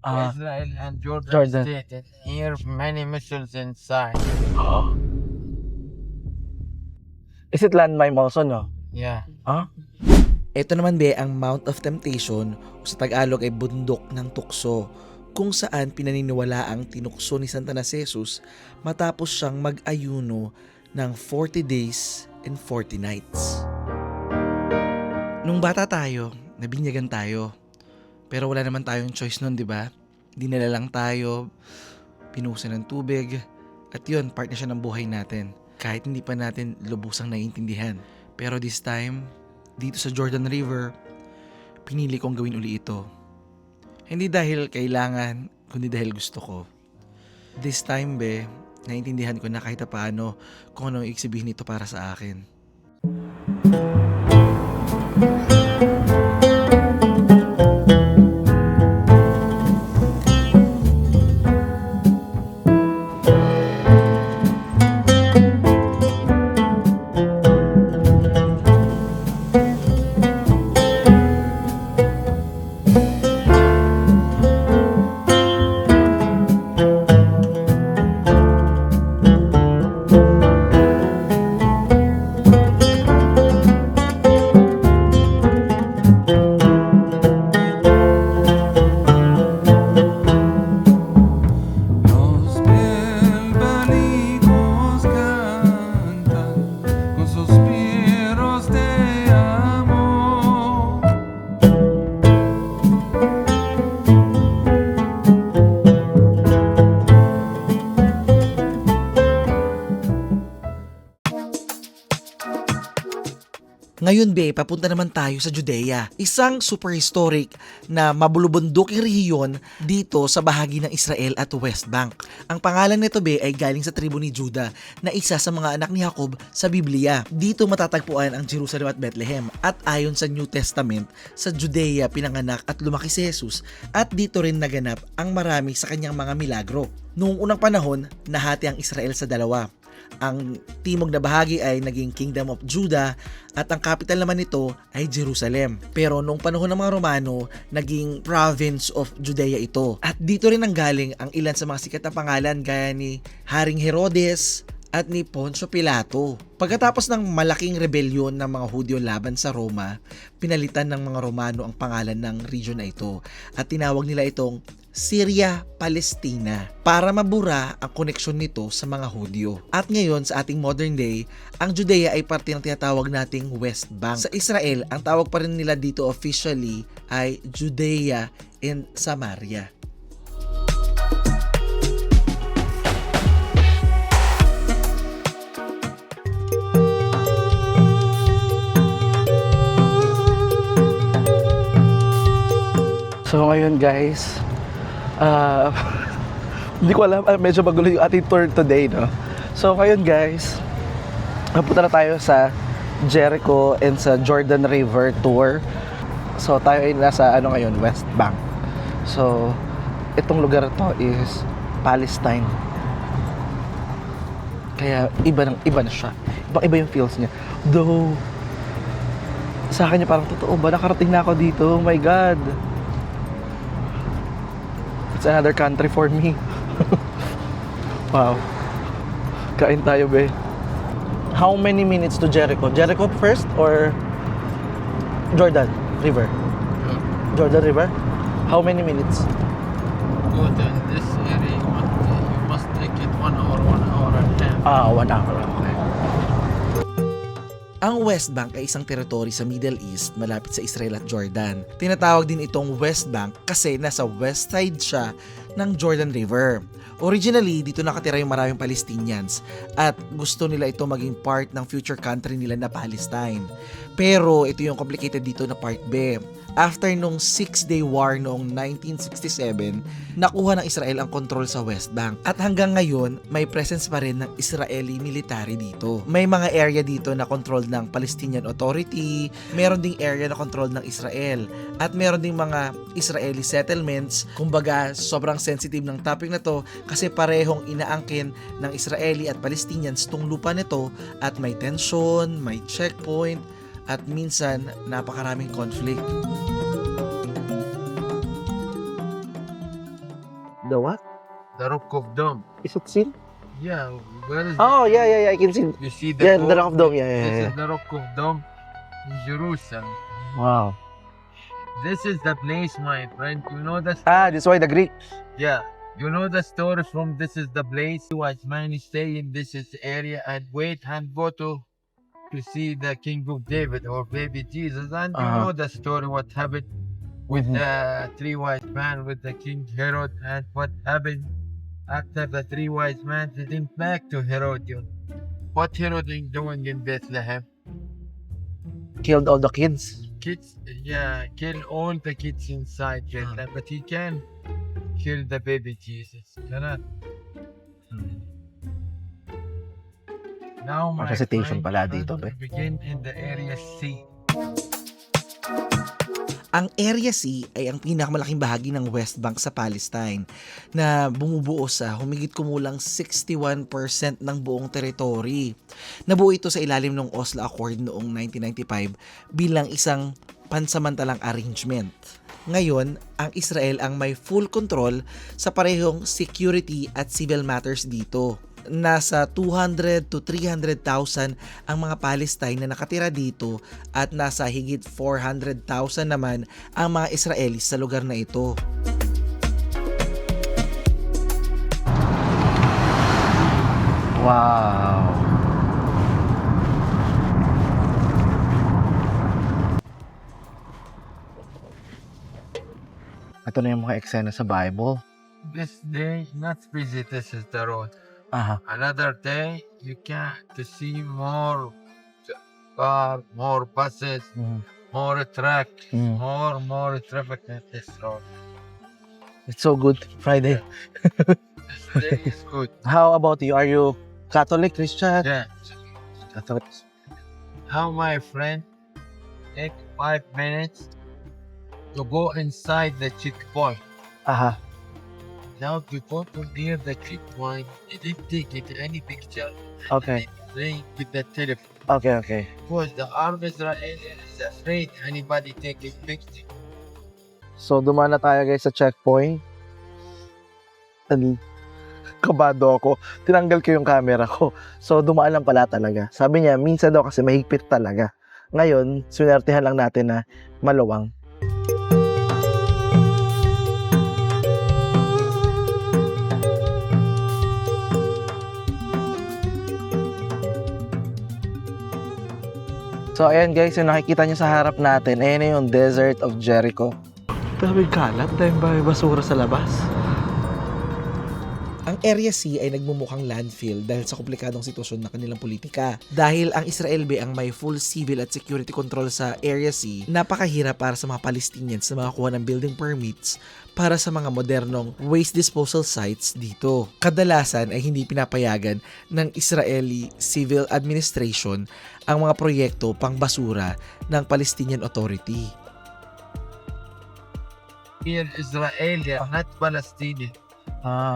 Israel and Jordan Jordan. stated here many missiles inside. Is it landmine also, no? Yeah. Ito naman be ang Mount of Temptation o sa Tagalog ay bundok ng tukso kung saan pinaniniwala ang tinukso ni Santa na si Jesus matapos siyang mag-ayuno ng 40 days and 40 nights. Nung bata tayo, nabinyagan tayo. Pero wala naman tayong choice nun, di ba? Dinala lang tayo, pinuhusan ng tubig, at yun, part na siya ng buhay natin. Kahit hindi pa natin lubusang naiintindihan. Pero this time, dito sa Jordan River, pinili kong gawin uli ito. Hindi dahil kailangan, kundi dahil gusto ko. This time, be, naiintindihan ko na kahit paano kung anong iksibihin ito para sa akin. Los bienvenidos cantan con suspiros de amor. Ngayon be, papunta naman tayo sa Judea, isang super historic na mabulubunduking rehiyon dito sa bahagi ng Israel at West Bank. Ang pangalan nito be ay galing sa tribo ni Judah na isa sa mga anak ni Jacob sa Biblia. Dito matatagpuan ang Jerusalem at Bethlehem at ayon sa New Testament, sa Judea pinanganak at lumaki si Jesus at dito rin naganap ang marami sa kanyang mga milagro. Noong unang panahon, nahati ang Israel sa dalawa. Ang timog na bahagi ay naging Kingdom of Judah at ang capital naman nito ay Jerusalem. Pero noong panahon ng mga Romano, naging Province of Judea ito. At dito rin nanggaling ang ilan sa mga sikat na pangalan gaya ni Haring Herodes at ni Poncio Pilato. Pagkatapos ng malaking rebelyon ng mga Hudyo laban sa Roma, pinalitan ng mga Romano ang pangalan ng region na ito at tinawag nila itong Syria Palestina para mabura ang koneksyon nito sa mga Hudyo. At ngayon sa ating modern day, ang Judea ay parte ng tinatawag nating West Bank. Sa Israel, ang tawag pa rin nila dito officially ay Judea and Samaria. So ngayon guys, hindi ko alam, medyo magulo yung ating tour today, no? So ngayon guys, napunta na tayo sa Jericho and sa Jordan River tour. So tayo ay nasa ngayon, West Bank. So itong lugar to is Palestine. Kaya iba na siya. Iba yung feels niya. Though sa akin niya parang totoo ba nakarating na ako dito? Oh my God. It's another country for me. Wow. Kain tayo, be. How many minutes to Jericho? Jericho first or Jordan River? Jordan River? How many minutes? Good in this area, you must take it 1 hour, 1 hour and a half. 1 hour. Okay. Ang West Bank ay isang teritoryo sa Middle East malapit sa Israel at Jordan. Tinatawag din itong West Bank kasi nasa west side siya ng Jordan River. Originally, dito nakatira yung maraming Palestinians at gusto nila ito maging part ng future country nila na Palestine. Pero ito yung complicated dito na part B. After nung 6-day war noong 1967, nakuha ng Israel ang control sa West Bank. At hanggang ngayon, may presence pa rin ng Israeli military dito. May mga area dito na controlled ng Palestinian Authority, meron ding area na controlled ng Israel, at meron ding mga Israeli settlements. Kumbaga, sobrang sensitive ng topic na to kasi parehong inaangkin ng Israeli at Palestinians tong lupa nito at may tension, may checkpoint, at minsan napakaraming conflict. The what? The Rock of Dome. Is it seen? Yeah, where is Oh, yeah, I can see. You see the Yeah, dome? the Rock of Dome. Yeah. This is the Rock of Dome in Jerusalem. Wow. This is the place, my friend. You know the This is why the Greek. yeah. You know the story from this is the place. Wise man stay in this is area and wait and go to see the King of David or baby Jesus. And you know the story what happened with the three wise men with the King Herod and what happened after the three wise men didn't back to Herodion. What Herodion doing in Bethlehem? Killed all the kids. Kids, yeah, kill all the kids inside Bethlehem, but he can kill the baby Jesus. Cannot. Now, my Recitation friend, pala dito, we begin in the area C. Ang Area C ay ang pinakamalaking bahagi ng West Bank sa Palestine na bumubuo sa humigit kumulang 61% ng buong teritoryo. Nabuo ito sa ilalim ng Oslo Accord noong 1995 bilang isang pansamantalang arrangement. Ngayon, ang Israel ang may full control sa parehong security at civil matters dito. Nasa 200 to 300,000 ang mga Palestine na nakatira dito at nasa higit 400,000 naman ang mga Israelis sa lugar na ito. Wow. Ito na yung mga eksena sa Bible. This day, not busy, this is the road. Aha. Another day, you can to see more car, more buses, more truck, more traffic in this road. It's so good. Friday. This day is good. How about you? Are you Catholic, Christian? Yeah. Catholic. How my friend, take 5 minutes to go inside the checkpoint. Aha. Now before to near the checkpoint, they didn't take any picture. Okay. They with the telephone. Okay. Because the armed Israel is afraid anybody taking picture. So, dumaan na tayo guys sa checkpoint. Kabado ako. Tinanggal ko yung camera ko. So, dumaan lang pala talaga. Sabi niya, minsan daw kasi mahigpit talaga. Ngayon, sinertihan lang natin na maluwang. So, ayan guys, yung nakikita nyo sa harap natin, ayan na yung Desert of Jericho. Daming kalat, daming basura sa labas. Ang Area C ay nagmumukhang landfill dahil sa komplikadong sitwasyon ng kanilang politika. Dahil ang Israel ang may full civil at security control sa Area C, napakahirap para sa mga Palestinians na makakuha ng building permits para sa mga modernong waste disposal sites dito. Kadalasan ay hindi pinapayagan ng Israeli Civil Administration ang mga proyekto pang basura ng Palestinian Authority. Here Israeli, not Palestinian.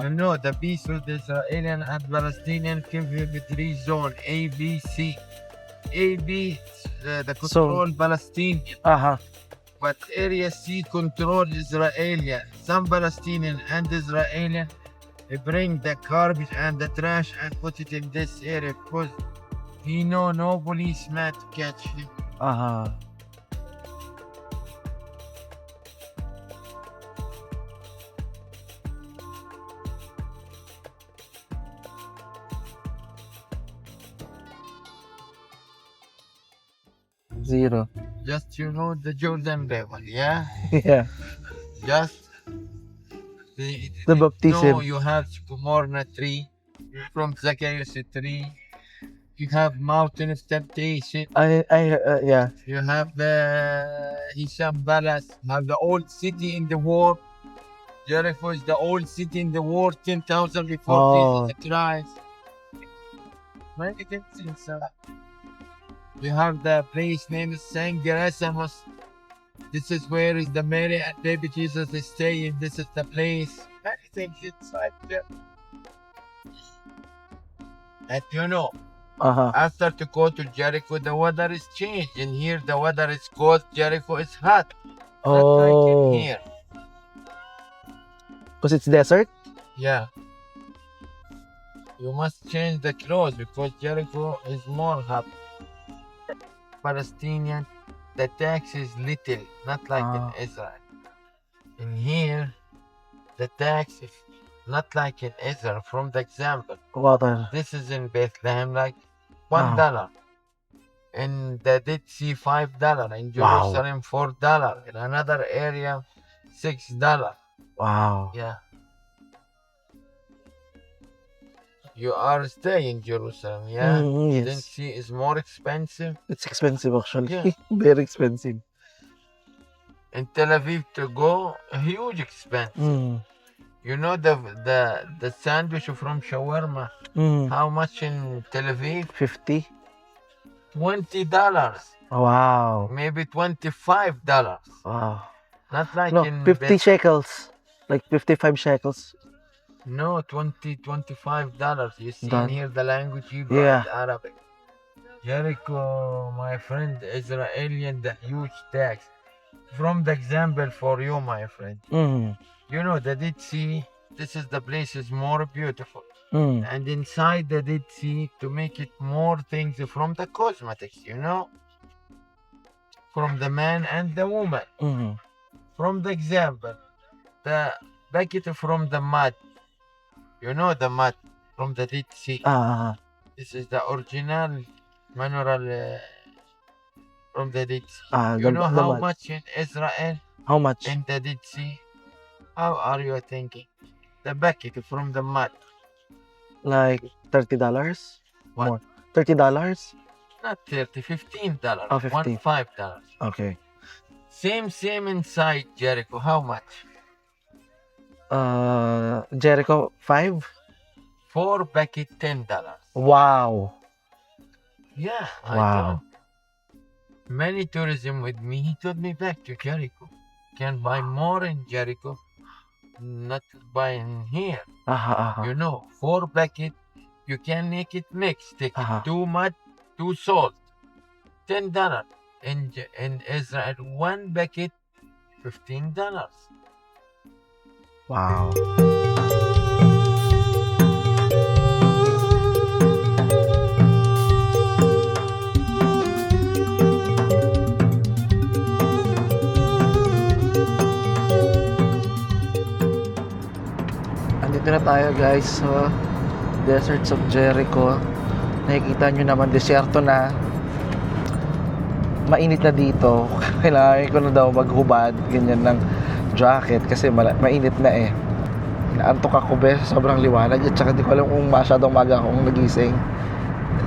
You know, the peace with Israeli and Palestinian came here with 3 zones, A, B, C. A, B, the control Palestinian. Aha. But Area C control Israeli. Some Palestinian and Israeli they bring the garbage and the trash and put it in this area because he know no policeman to catch him. Aha. Zero. Just you know the Jordan River, yeah? Yeah. Just The baptism. No, you have Pomorna tree from Zacchaeus tree. You have Mountain of Temptation. Yeah. You have the Hisham Palace. Have the old city in the war. Jericho is the old city in the war. 10,000 before Jesus Christ. Many things inside. You have the place named Saint Gerasemus. This is where is the Mary and baby Jesus is staying. This is the place. Many things inside there. And you know, after to go to Jericho, the weather is changed. In here, the weather is cold. Jericho is hot. Not like in here. Because it's desert? Yeah. You must change the clothes because Jericho is more hot. Palestinian, the tax is little, not like in Ah. Israel. In here, the tax is not like in Israel. From the example, Water. this is in Bethlehem, like Ah. $1. In the Dead Sea, $5. In Wow. Jerusalem, $4. In another area, $6. Wow. Yeah. You are staying in Jerusalem, yeah? Yes. Dead Sea is more expensive. It's expensive actually. Yeah. Very expensive. In Tel Aviv to go, a huge expense. Mm. You know the sandwich from shawarma. Mm. How much in Tel Aviv? 50. $20, Wow. maybe $25. Wow. Not like No, in 50 shekels. Like 55 shekels. No, $25. You see in Done. here the language Hebrew Yeah. and Arabic. Jericho, my friend, Israeli, the huge tax. From the example for you, my friend. Mm. You know the Dead Sea. This is the place is more beautiful. Mm. And inside the Dead Sea, to make it more things from the cosmetics, you know, from the man and the woman. Mm. From the example, the bucket from the mud, you know, the mud from the Dead Sea. Ah. This is the original mineral from the Dead Sea. Ah. You know The how mud. much in Israel How much? in the Dead Sea? How are you thinking? The bucket from the mud. Like $30? What? More. $30? Not 30, $15. Oh, 15. $5. Okay. Same inside Jericho. How much? Jericho 5? 4 bucket $10. Wow. Yeah, I Wow. told. Many tourism with me. He told me back to Jericho. Can buy more in Jericho, not buy in here. Aha, aha. You know, 4 bucket, you can make it mix. Take Uh-huh. it 2 mud, 2 salt. $10. In Israel, 1 bucket, $15. Wow. Andito na tayo guys sa deserts of Jericho. Nakikita nyo naman, desierto na. Mainit na dito. Kailangan ko na daw maghubad ganyan ng jacket kasi mainit na eh. Naantok ako be, sobrang liwanag at saka di ko alam kung masyadong maga akong nagising.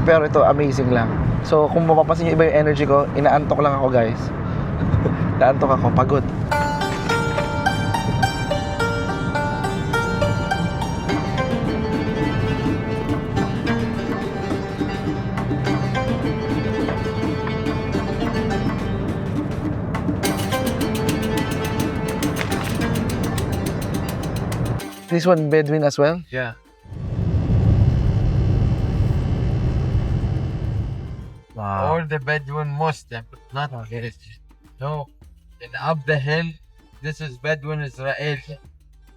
Pero ito, amazing lang. So kung mapapansin nyo iba yung energy ko, inaantok lang ako guys. Naantok ako, pagod. This one Bedouin as well? Yeah. Wow. All the Bedouin Muslim, but not Christian. No. And up the hill, this is Bedouin Israel.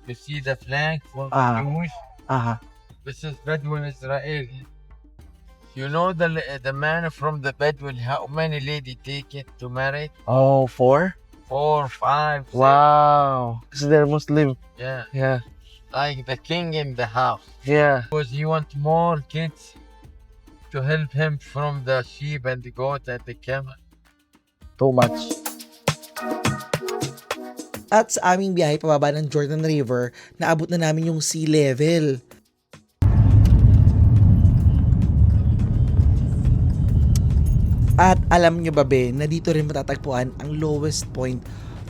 You see the flag for Ah. Jewish? Aha. This is Bedouin Israel. You know the man from the Bedouin, how many lady take it to marry? Oh, 4? 4, 5, 6. Wow. Because they're Muslim. Yeah. Yeah. Like the king in the house. Yeah. Because he want more kids to help him from the sheep and the goat and the camel. Too much. At sa aming biyahe pababa ng Jordan River, naabot na namin yung sea level. At alam nyo ba be, na dito rin matatagpuan ang lowest point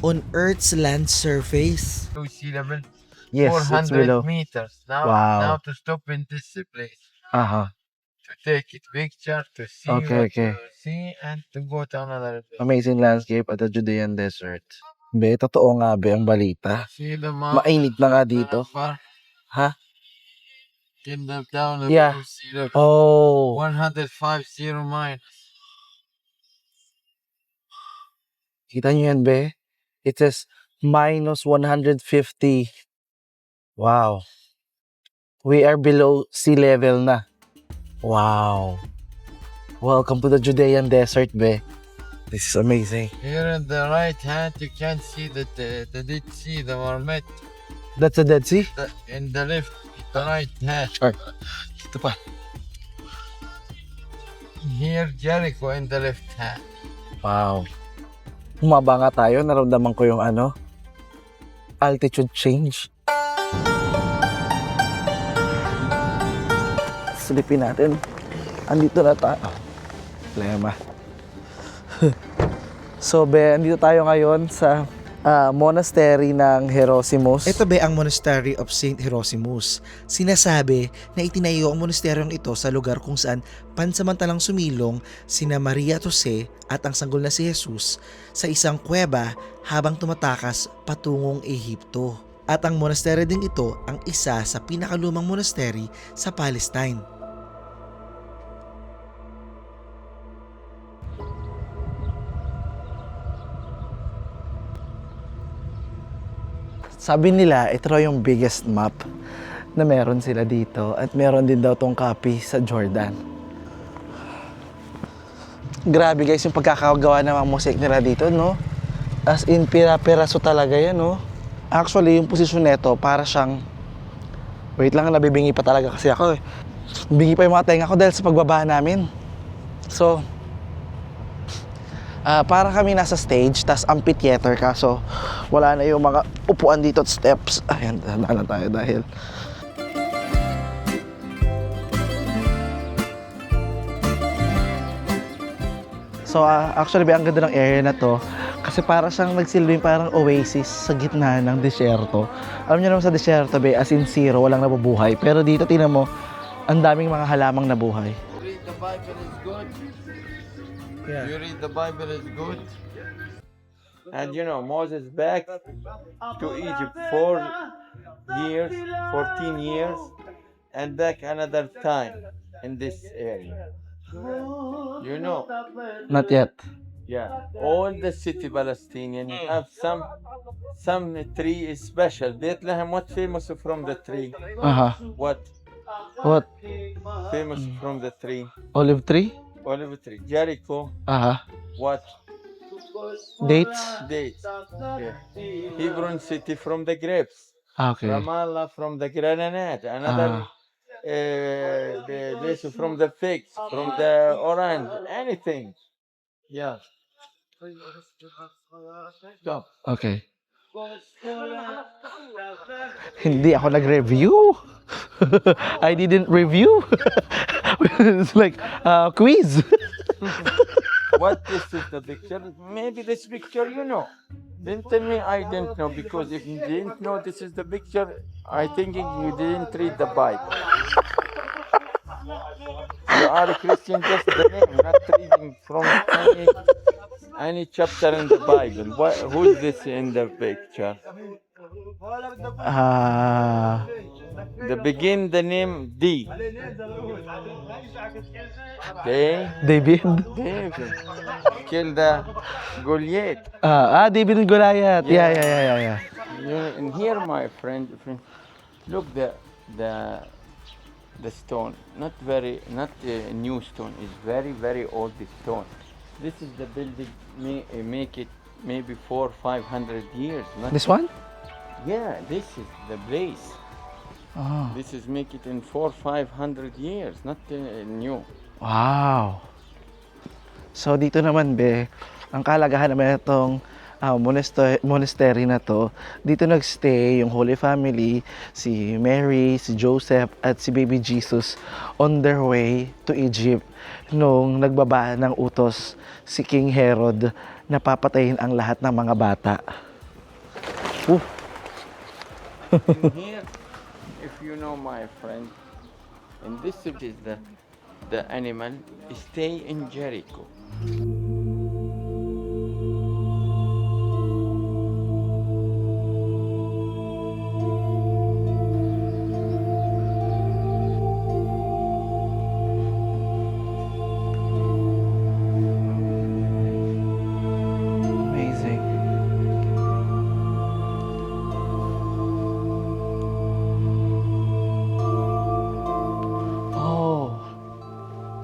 on Earth's land surface. To sea level, Yes, it's 400 below. meters. Now, Wow. now to stop in this place, Aha. to take it picture, to see Okay, what okay. you see, and to go to another place. Amazing landscape at the Judean desert. Be, totoo nga be ang balita. See the mountain. Mainit na nga dito. Far. Ha? Get them down the Yeah. sea level. Oh. 150 miles. Kita nyo yan, be? It says minus 150. Wow. We are below sea level na. Wow. Welcome to the Judean desert, be. This is amazing. Here in the right hand, you can see the Dead Sea, the Marmot. That's the Dead Sea? In the left, the right hand. Sure. Ito pa. Here, Jericho in the left hand. Wow. Humaba nga tayo. Naramdaman ko yung altitude change. Silipin natin. Andito na tayo. Problema. So, be, andito tayo ngayon sa monastery ng Hieronymus. Ito be ang Monastery of Saint Hieronymus. Sinasabi na itinayo ang monasteryong ito sa lugar kung saan pansamantalang sumilong sina Maria at Jose at ang sanggol na si Jesus sa isang kuweba habang tumatakas patungong Ehipto. At ang monastery din ito ang isa sa pinakalumang monastery sa Palestine. Sabi nila, ito raw yung biggest map na meron sila dito at meron din daw tong copy sa Jordan. Grabe guys yung pagkakagawa ng mga musik nila dito, no? As in, pira-piraso talaga yan, no? Actually, yung posisyon neto para siyang... Wait lang, nabibingi pa talaga kasi ako eh. Bingi pa yung mga tenga ko dahil sa pagbaba namin. So, para kami nasa stage, tas amphitheater kaso wala na yung mga upuan dito at steps. Ayan, dahan na tayo dahil so actually ang ganda ng area na to kasi para siyang nagsilbing parang oasis sa gitna ng desyerto. Alam niyo naman sa desyerto be, as in zero, walang nabubuhay, pero dito tingnan mo ang daming mga halamang nabuhay. Read the Bible is good. Yeah. You read the Bible is good. And you know, Moses back to Egypt 4 years, 14 years, and back another time in this area. You know, Not yet. yeah, all the city Palestinian have some tree is special. Bethlehem, what famous from the tree? What What? famous from the tree? Olive tree? Olive tree. Jericho, what? Dates? Dates. Yeah. Hebron city from the grapes. Okay. Ramallah from the granite. Another the this from the figs, from the orange, anything. Yeah. Stop. Okay. Hindi ako nag-review. I didn't review. It's like quiz. What this is the picture? Maybe this picture you know. Then tell me I didn't know, because if you didn't know this is the picture, I thinking you didn't read the Bible. You are a Christian, just the name, not reading from any chapter in the Bible. Who's this in the picture? The begin the name D. David. David. Kill the Goliath. David and Goliath. Yeah. And here, my friend, look the stone. Not a new stone. It's very old stone. This is the building. Make it maybe 400-500 years. Not This one? Yeah, this is the place. Oh. This is make it in 400-500 years, not new. Wow. So dito naman be, ang kalagahan naman itong monastery na to, dito nagstay yung Holy Family, si Mary, si Joseph at si Baby Jesus on their way to Egypt nung nagbaba ng utos si King Herod na papatayin ang lahat ng mga bata. And here, if you know, my friend, and this is the animal stay in Jericho. Amazing.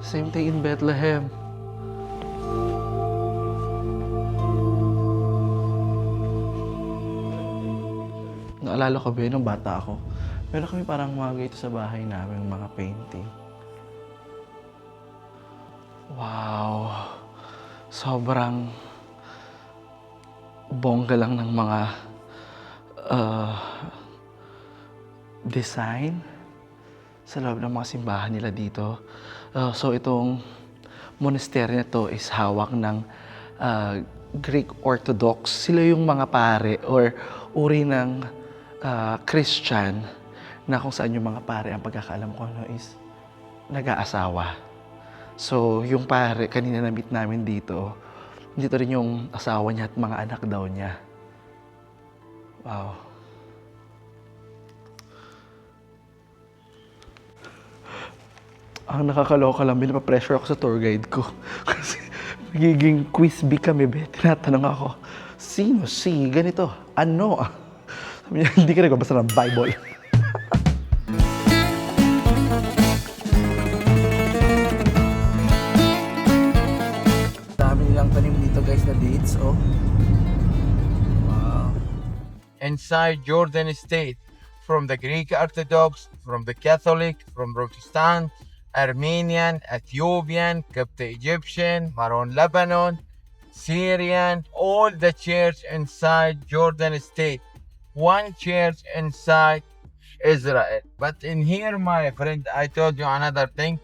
Same thing in Bethlehem. Naalala ko ba nung bata ako? Meron kami parang mga ganito sa bahay namin, mga painting. Wow! Sobrang bongga lang ng mga design sa loob ng mga simbahan nila dito. So itong monastery na to is hawak ng Greek Orthodox. Sila yung mga pare or uri ng Christian na kung saan yung mga pare, ang pagkakaalam ko is nag-aasawa. So yung pare, kanina na-meet namin dito rin yung asawa niya at mga anak daw niya. Wow. Ang nakakaloka lang, pinapapressure ako sa tour guide ko. Kasi nagiging quiz bee kami, be. Tinatanong ako, sino si ganito? Ano? Sabi niya, hindi ka nagbabasa ng Bible. Dami nilang tanim dito guys na dates, oh. Wow. Inside Jordan State, from the Greek Orthodox, from the Catholic, from Protestant, Armenian, Ethiopian, Coptic Egyptian, Maroon Lebanon, Syrian, all the church inside Jordan State. One church inside Israel. But in here, my friend, I told you another thing.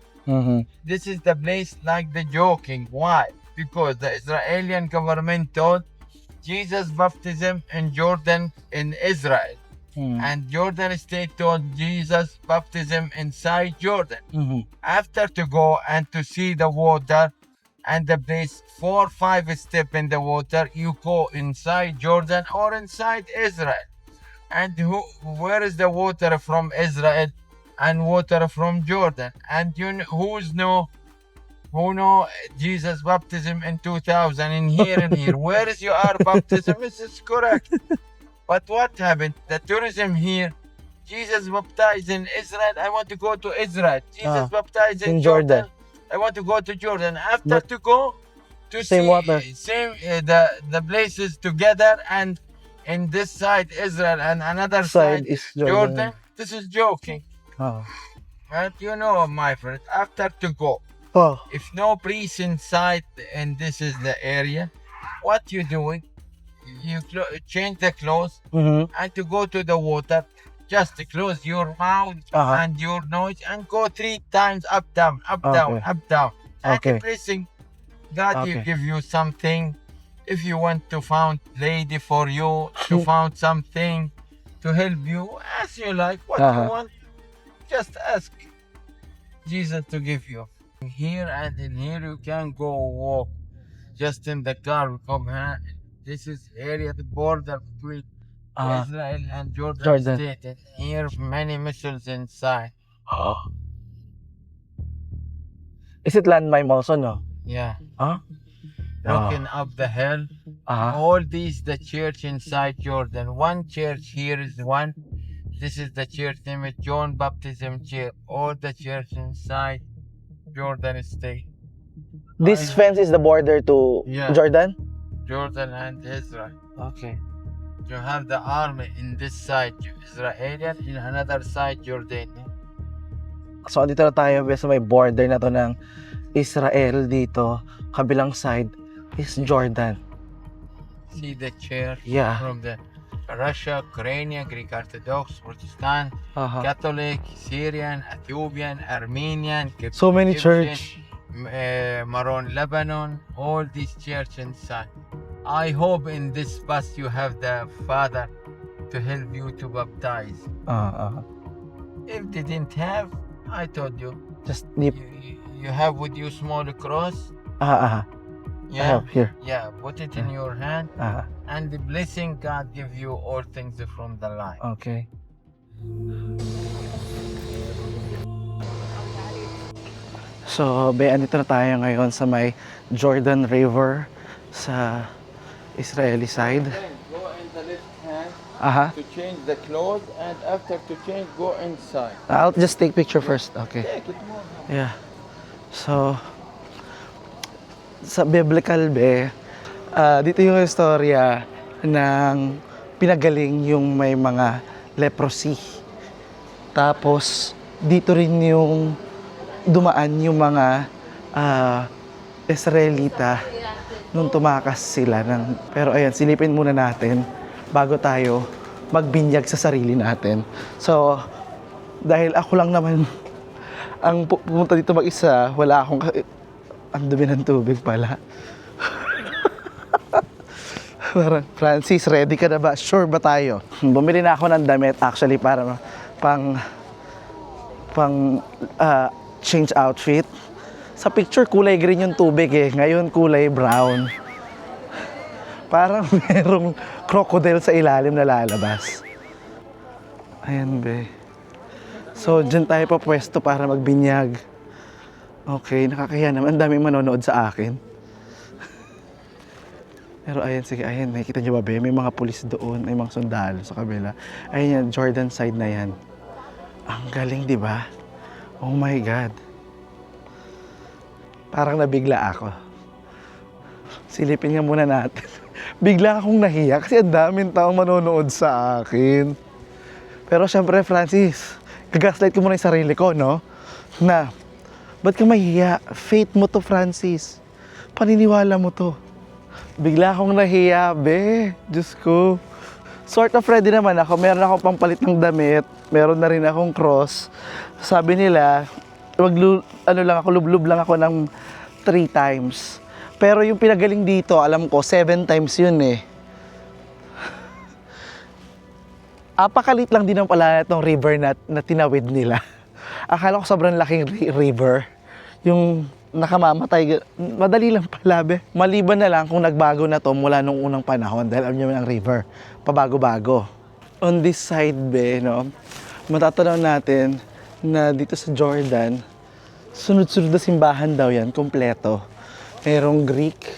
This is the place like the joking. Why? Because the Israeli government told Jesus' baptism in Jordan in Israel. And Jordan State told Jesus' baptism inside Jordan. After to go and to see the water and the place 4 or 5 step in the water, you go inside Jordan or inside Israel. And where is the water from Israel and water from Jordan? And who know Jesus' baptism in 2000 in here and here? Where is your baptism? This is correct. But what happened? The tourism here, Jesus baptized in Israel. I want to go to Israel. Jesus baptized in Jordan. I want to go to Jordan. After to go to Same see water. The places together, and in this side Israel and another Side side is Jordan. Jordan. This is joking. Oh. But you know, my friend, after to go, Oh. if no priest inside and this is the area, what you doing? You change the clothes and to go to the water, just close your mouth and your nose and go 3 times up down, up down, Okay. up down. Okay. And blessing, God will Okay. give you something. If you want to found lady for you, to found something to help you, as you like, what you want, just ask Jesus to give you. Here and in here you can go walk just in the car. Come here. This is area the border between Israel and Jordan State. And here many missiles inside. Is it landmine also, no? Yeah. Huh? Looking up the hill. All these the church inside Jordan. One church here is one. This is the church named John Baptism Church. All the church inside Jordan State. This fence is the border to Jordan? Jordan and Israel. Okay. You have the army in this side, Israelian, in another side, Jordanian. So, dito na tayo sa may border na to ng Israel dito. Kabilang side is Jordan. See the church Yeah. from the Russia, Ukrainian, Greek Orthodox, Protestant, Catholic, Syrian, Ethiopian, Armenian, Coptic So many Egyptian, church. Maroon Lebanon, all these church inside. I hope in this bus you have the Father to help you to baptize. If they didn't have, I told you, Just nip. you have with you small cross. I have here. Yeah, put it in your hand, Ah, and the blessing God give you all things from the line. okay. So, andito na tayo ngayon sa may Jordan River sa Israeli side. Go in the left hand to change the clothes, and after to change, go inside. I'll just take picture first. Okay. Take it more. Yeah. So, sa biblical be, dito yung istorya ng pinagaling yung may mga leprosy. Tapos, dito rin yung dumaan yung mga Israelita nung tumakas sila. Pero ayan, silipin muna natin bago tayo magbinyag sa sarili natin. So, dahil ako lang naman ang pumunta dito mag-isa, wala akong... Ang dumi ng tubig pala. Parang, Francis, ready ka na ba? Sure ba tayo? Bumili na ako ng damit actually para pang change outfit. Sa picture, kulay green yung tubig eh. Ngayon, kulay brown. Parang merong crocodile sa ilalim na lalabas. Ayan, be. So, dyan tayo papwesto para magbinyag. Okay, nakakaya naman. Ang daming manonood sa akin. Pero ayan, sige, ayan. Nakikita nyo ba, be? May mga pulis doon. May mga sundalo sa kabila. Ayan yan, Jordan side na yan. Ang galing, di ba? Oh my God. Parang nabigla ako. Silipin nga muna natin. Bigla akong nahiya kasi ang daming taong manonood sa akin. Pero syempre, Francis, gagaslight ko muna yung sarili ko, no? Na, ba't ka mahiya? Faith mo to, Francis. Paniniwala mo to. Bigla akong nahiya, be. Diyos ko. Sort of ready naman ako. Meron akong pampalit ng damit. Meron na rin akong cross. Sabi nila, lublub lang ako ng 3 times. Pero yung pinagaling dito, alam ko, 7 times yun eh. Apakalit lang din ang pala itong river na tinawid nila. Akala ko sobrang laking river. Yung nakamamatay, madali lang pala, be. Maliban na lang kung nagbago na to mula nung unang panahon dahil alam niyo ang river, pabago-bago. On this side, be, no, matatanaw natin na dito sa Jordan, sunod-sunod na simbahan daw yan, kompleto. Merong Greek,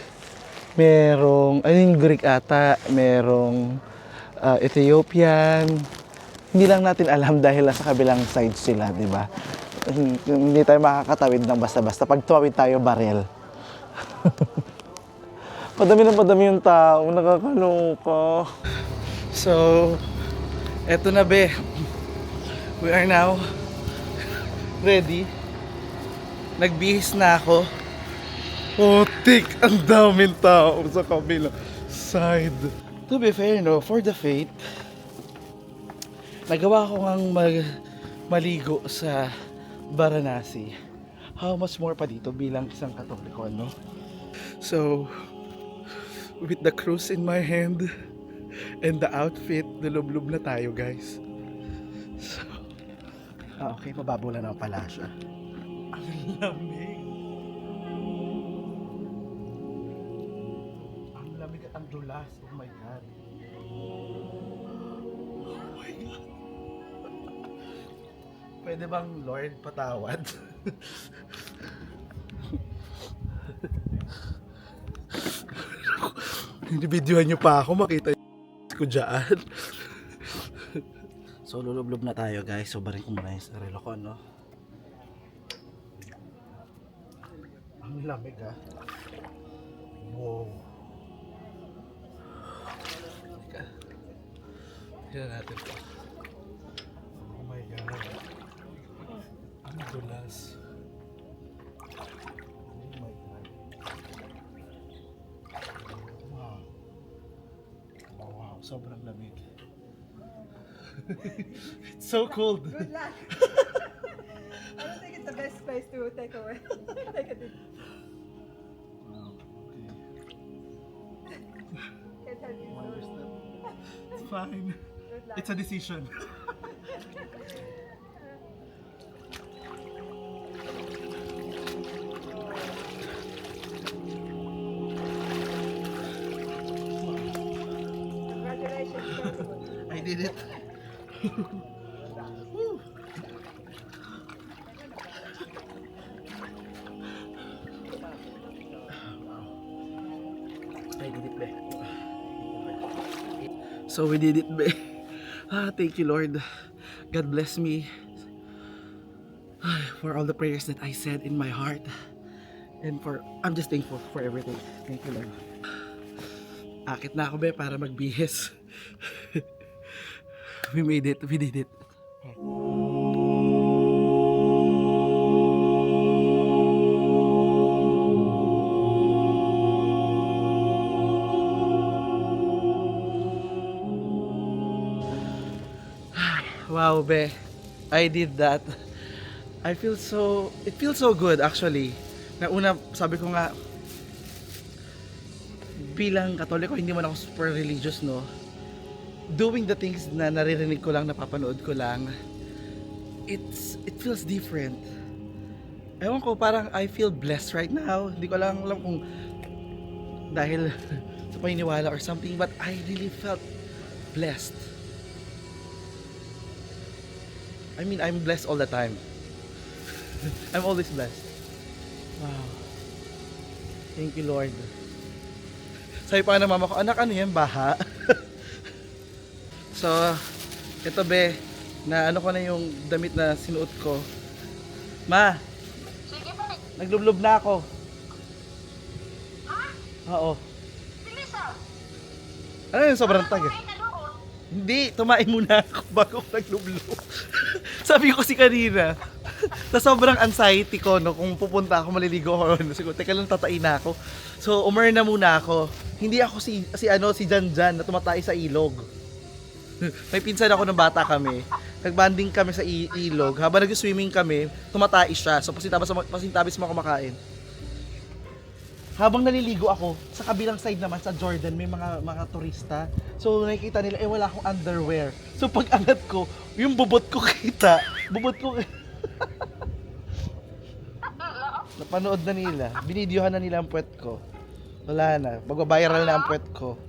merong, Greek ata, merong Ethiopian. Hindi lang natin alam dahil sa kabilang side sila, di ba? Hindi tayo makakatawid ng basta-basta. Pag tuwawid tayo, barel. Padami yung tao. Nakakaloka. So, eto na, be. We are now ready. Nagbihis na ako. Putik! Ang daming tao sa kabilang side. To be fair, no, for the faith, nagawa ko ngang maligo sa Varanasi. How much more pa dito bilang isang Katoliko, no? So, with the cross in my hand and the outfit, nilublob na tayo, guys. So, okay, mababula na pala siya. Ang lamig. Ang lamig at ang dulas. Oh my God. Oh my God. Pwede bang Lord patawad? Hindi-videohan nyo pa ako, makita ko dyan. So lulublob na tayo, guys. So barin ko muna yung sarili ko, no? Ang lamig, ha? Wow. Tignan natin ito. Oh my God. Ang dulas. Oh my God. Wow. Wow, sobrang lamig. It's so cold. Good luck. I don't think it's the best place to take away. Take a dip. Wow, okay. Can't help you. I understand. It's fine. Good luck. It's a decision. Congratulations. I did it. I did it, be. So we did it, be. Thank you, Lord. God bless me. for all the prayers that I said in my heart. And I'm just thankful for everything. Thank you, Lord. Akit na ako, be, para magbihis. We made it. We did it. Wow, be. I did that. It feels so good actually. Na una, sabi ko nga, bilang Katoliko, hindi man ako super religious, no? Doing the things na naririnig ko lang, napapanood ko lang, it feels different. Ewan ko, parang I feel blessed right now. Hindi ko lang alam kung dahil sa paniniwala or something, but I really felt blessed. I mean, I'm blessed all the time. I'm always blessed. Wow. Thank you, Lord. Sabi pa ng mama ko, anak, ano yan? Baha? So, ito, be, na ano ko na yung damit na sinuot ko. Ma! Sige pa. Naglublob na ako. Ha? Oo. Bilis ah. Ano yung sobrang taga? Ay, nadoon. Hindi, tumain muna ako bago ako naglublob. Sabi ko kasi kanina, sa sobrang anxiety ko, no, kung pupunta ako, maliligo ako, no, siguro, teka lang, tatain na ako. So, na muna ako. Hindi ako si Janjan na tumatay sa ilog. May pinsan ako nung bata kami. Nagbanding kami sa ilog. Habang nag-swimming kami, tumatay siya. So, pasintabis mo kumakain. Habang naliligo ako, sa kabilang side naman, sa Jordan, may mga turista. So, nakikita nila, wala akong underwear. So, pag angat ko, yung bubot ko kita. Napanood na nila. Binidyohan na nila ang puwet ko. Wala na. Magbabiral na ang puwet ko.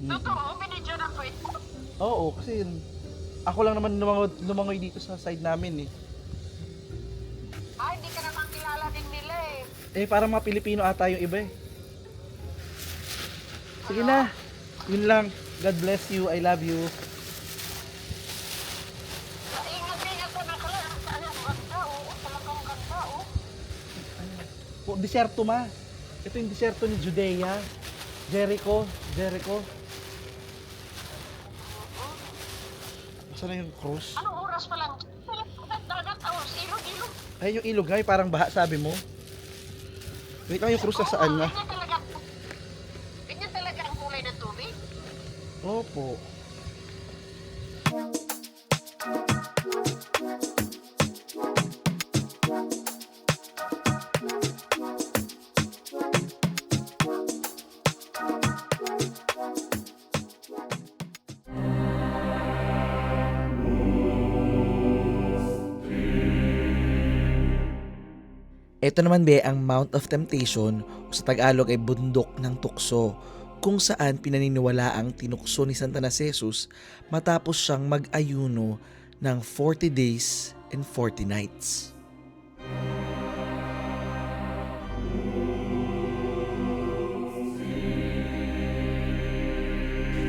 Totoo, binidyo na po ito. Oo, kasi ako lang naman lumangoy dito sa side namin eh. Ay, hindi ka naman kilala din nila eh. Eh, parang mga Pilipino ata yung iba eh. Sige na. Yun lang. God bless you. I love you. Ingat-ingat ka na kala. Ano, ganda oh. Talagang ganda oh. Oh, disyerto, ma. Ito yung disyerto ni Judea. Jericho. Saan na yung cross? Anong oras pa lang? Dagat oh, ilog. Ay, yung ilog nga, yung parang baha, sabi mo. Wait lang, yung cross na saan na? Ganyan talaga ang kulay ng tubig. Opo. Ito naman be ang Mount of Temptation o sa Tagalog ay bundok ng tukso kung saan pinaniniwalaang tinukso ni Santa na si Jesus matapos siyang mag-ayuno ng 40 days and 40 nights.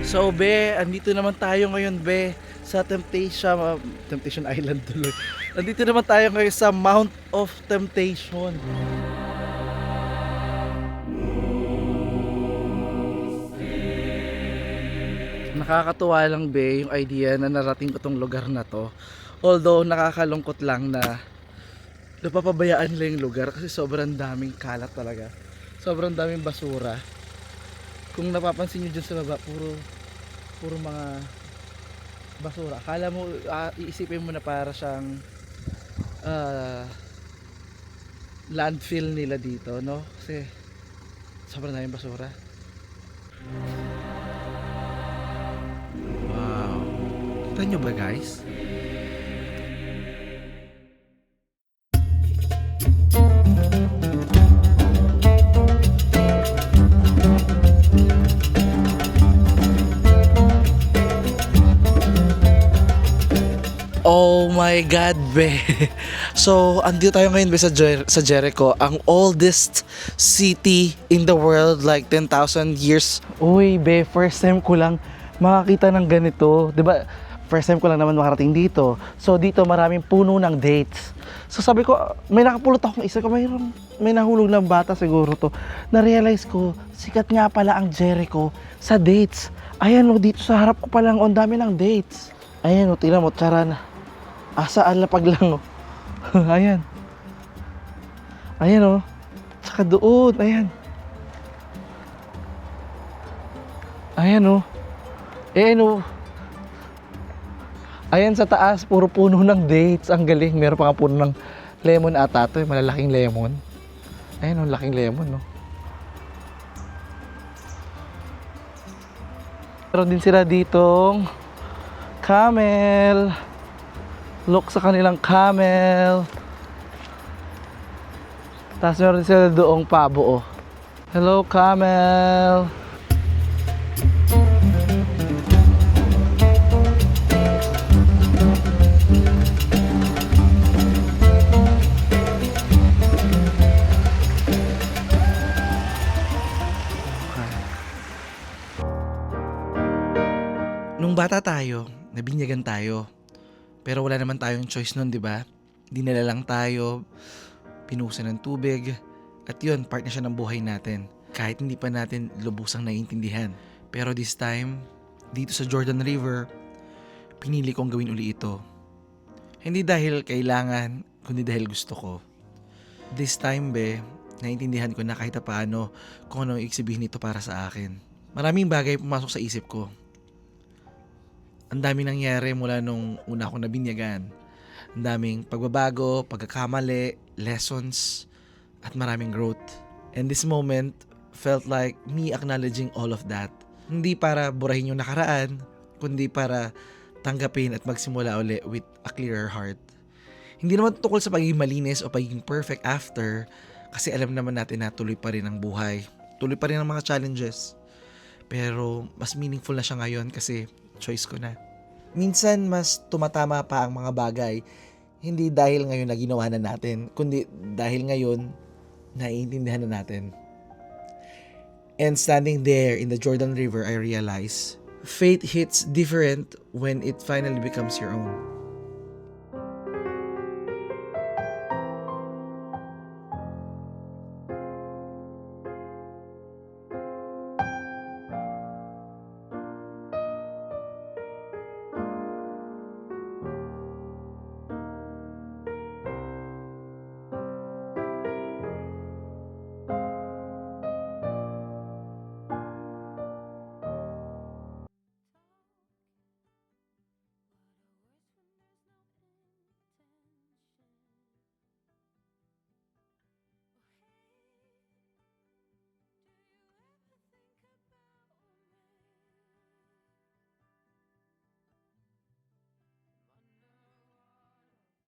So, be, andito naman tayo ngayon, be, sa Temptation Island tuloy. Andito naman tayo ngayon sa Mount of Temptation. Nakakatuwa lang, be, yung idea na narating ko tong lugar na to. Although, nakakalungkot lang na napapabayaan lang yung lugar kasi sobrang daming kalat talaga. Sobrang daming basura. Kung napapansin nyo dyan sa baba, puro mga basura. Akala mo, iisipin mo na para siyang landfill nila dito, no? Kasi sobrang daming basura. Wow. Kita nyo ba, guys? Oh my God, be. So, andito tayo ngayon be sa Jericho, ang oldest city in the world, like 10,000 years. Uy, be, first time ko lang makakita ng ganito. 'Di ba? First time ko lang naman makarating dito. So dito maraming puno ng dates. So sabi ko, may nakapulot akong isa ko, may nahulog ng bata siguro to. Na-realize ko, sikat nga pala ang Jericho sa dates. Ayan o, dito sa harap ko palang, ang dami ng dates. Ayan o, tingnan mo, tsaran. Saan lapag lang o. Ayan. Ayan o. Tsaka doon, ayan. Ayan o. Ayan o. Ayan sa taas, puro puno ng dates. Ang galing. Meron pa nga puno ng lemon ata ito. Malalaking lemon. Ayan o, laking lemon no. Meron din sila ditong camel. Look sa kanilang camel. Tapos meron din sila doong pabo oh. Hello camel. Nung bata tayo, nabinyagan tayo. Pero wala naman tayong choice nun, di ba? Dinala lang tayo, pinuhusan ng tubig, at yun, part na siya ng buhay natin. Kahit hindi pa natin lubusang naiintindihan. Pero this time, dito sa Jordan River, pinili kong gawin uli ito. Hindi dahil kailangan, kundi dahil gusto ko. This time, naiintindihan ko na kahit paano kung ano ang iksabihin nito para sa akin. Maraming bagay pumasok sa isip ko. Ang daming nangyari mula nung una akong nabinyagan. Ang daming pagbabago, pagkakamali, lessons, at maraming growth. And this moment felt like me acknowledging all of that. Hindi para burahin yung nakaraan, kundi para tanggapin at magsimula uli with a clearer heart. Hindi naman tukol sa pagiging malinis o pagiging perfect after, kasi alam naman natin na tuloy pa rin ang buhay. Tuloy pa rin ang mga challenges. Pero mas meaningful na siya ngayon kasi choice ko na. Minsan mas tumatama pa ang mga bagay, hindi dahil ngayon na ginawa na natin, kundi dahil ngayon naiintindihan na natin. And standing there in the Jordan River, I realize, fate hits different when it finally becomes your own.